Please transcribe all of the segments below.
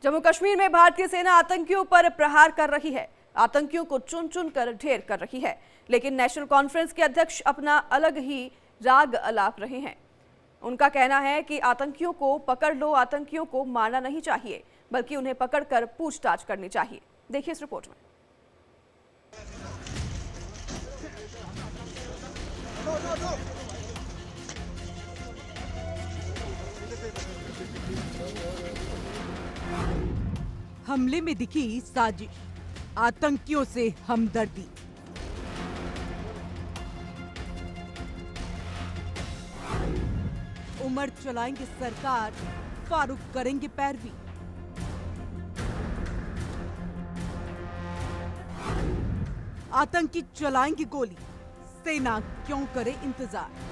जम्मू कश्मीर में भारतीय सेना आतंकियों पर प्रहार कर रही है। आतंकियों को चुन चुन कर ढेर कर रही है, लेकिन नेशनल कॉन्फ्रेंस के अध्यक्ष अपना अलग ही राग अलाप रहे हैं। उनका कहना है कि आतंकियों को पकड़ लो, आतंकियों को मारना नहीं चाहिए, बल्कि उन्हें पकड़कर पूछताछ करनी चाहिए। देखिए इस रिपोर्ट में। हमले में दिखी साजिश, आतंकियों से हमदर्दी। उमर चलाएंगे सरकार, फारूक करेंगे पैरवी। आतंकी चलाएंगे गोली, सेना क्यों करे इंतजार।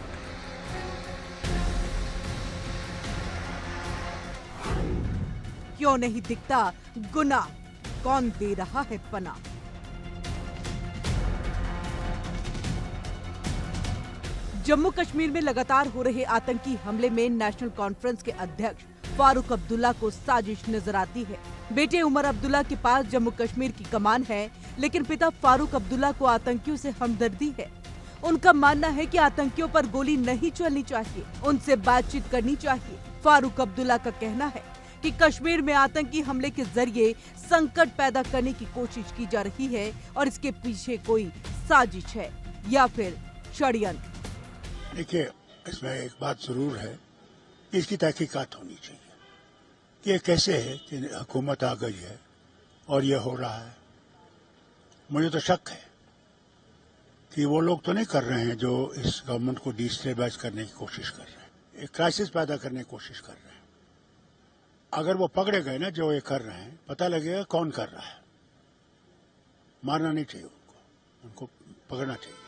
क्यों नहीं दिखता गुनाह, कौन दे रहा है पनाह। जम्मू कश्मीर में लगातार हो रहे आतंकी हमले में नेशनल कॉन्फ्रेंस के अध्यक्ष फारूक अब्दुल्ला को साजिश नजर आती है। बेटे उमर अब्दुल्ला के पास जम्मू कश्मीर की कमान है, लेकिन पिता फारूक अब्दुल्ला को आतंकियों से हमदर्दी है। उनका मानना है कि आतंकियों पर गोली नहीं चलनी चाहिए, उनसे बातचीत करनी चाहिए। फारूक अब्दुल्ला का कहना है कि कश्मीर में आतंकी हमले के जरिए संकट पैदा करने की कोशिश की जा रही है और इसके पीछे कोई साजिश है या फिर षड्यंत्र। देखिए, इसमें एक बात जरूर है कि इसकी तहकीकात होनी चाहिए कि ये कैसे है कि हुकूमत आ गई है और ये हो रहा है। मुझे तो शक है कि वो लोग तो नहीं कर रहे हैं जो इस गवर्नमेंट को डिस्टेबलाइज करने की कोशिश कर रहे हैं, एक क्राइसिस पैदा करने की कोशिश कर रहे हैं। अगर वो पकड़े गए ना जो ये कर रहे हैं, पता लगेगा कौन कर रहा है। मारना नहीं चाहिए उनको पकड़ना चाहिए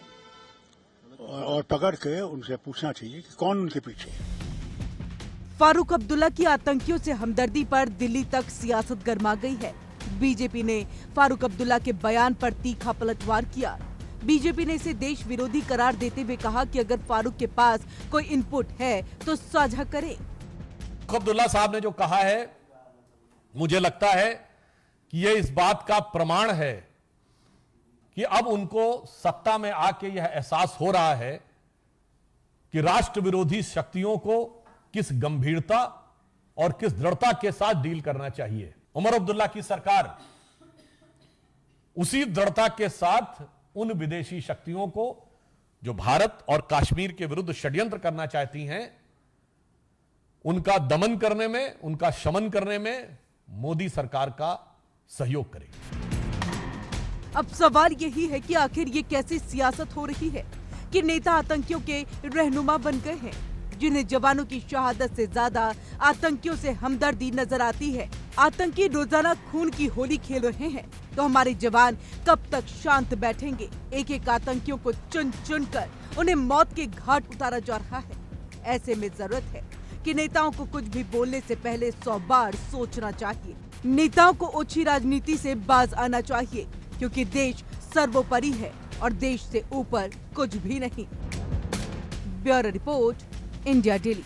और पकड़ के उनसे पूछना चाहिए कि कौन उनके पीछे है। फारूक अब्दुल्ला की आतंकियों से हमदर्दी पर दिल्ली तक सियासत गर्मा गई है। बीजेपी ने फारूक अब्दुल्ला के बयान पर तीखा पलटवार किया। बीजेपी ने इसे देश विरोधी करार देते हुए कहा कि अगर फारूक के पास कोई इनपुट है तो साझा करे। अब्दुल्ला साहब ने जो कहा है, मुझे लगता है कि यह इस बात का प्रमाण है कि अब उनको सत्ता में आके यह एहसास हो रहा है कि राष्ट्र विरोधी शक्तियों को किस गंभीरता और किस दृढ़ता के साथ डील करना चाहिए। उमर अब्दुल्ला की सरकार उसी दृढ़ता के साथ उन विदेशी शक्तियों को जो भारत और कश्मीर के विरुद्ध षड्यंत्र करना चाहती हैं, उनका दमन करने में, उनका शमन करने में मोदी सरकार का सहयोग करेगी। अब सवाल यही है कि आखिर ये कैसी सियासत हो रही है कि नेता आतंकियों के रहनुमा बन गए हैं, जिन्हें जवानों की शहादत से ज्यादा आतंकियों से हमदर्दी नजर आती है। आतंकी रोजाना खून की होली खेल रहे हैं, तो हमारे जवान कब तक शांत बैठेंगे। एक एक आतंकियों को चुन चुन कर उन्हें मौत के घाट उतारा जा रहा है। ऐसे में जरूरत है कि नेताओं को कुछ भी बोलने से पहले 100 बार सोचना चाहिए। नेताओं को ओछी राजनीति से बाज आना चाहिए, क्योंकि देश सर्वोपरि है और देश से ऊपर कुछ भी नहीं। Bureau report, India daily.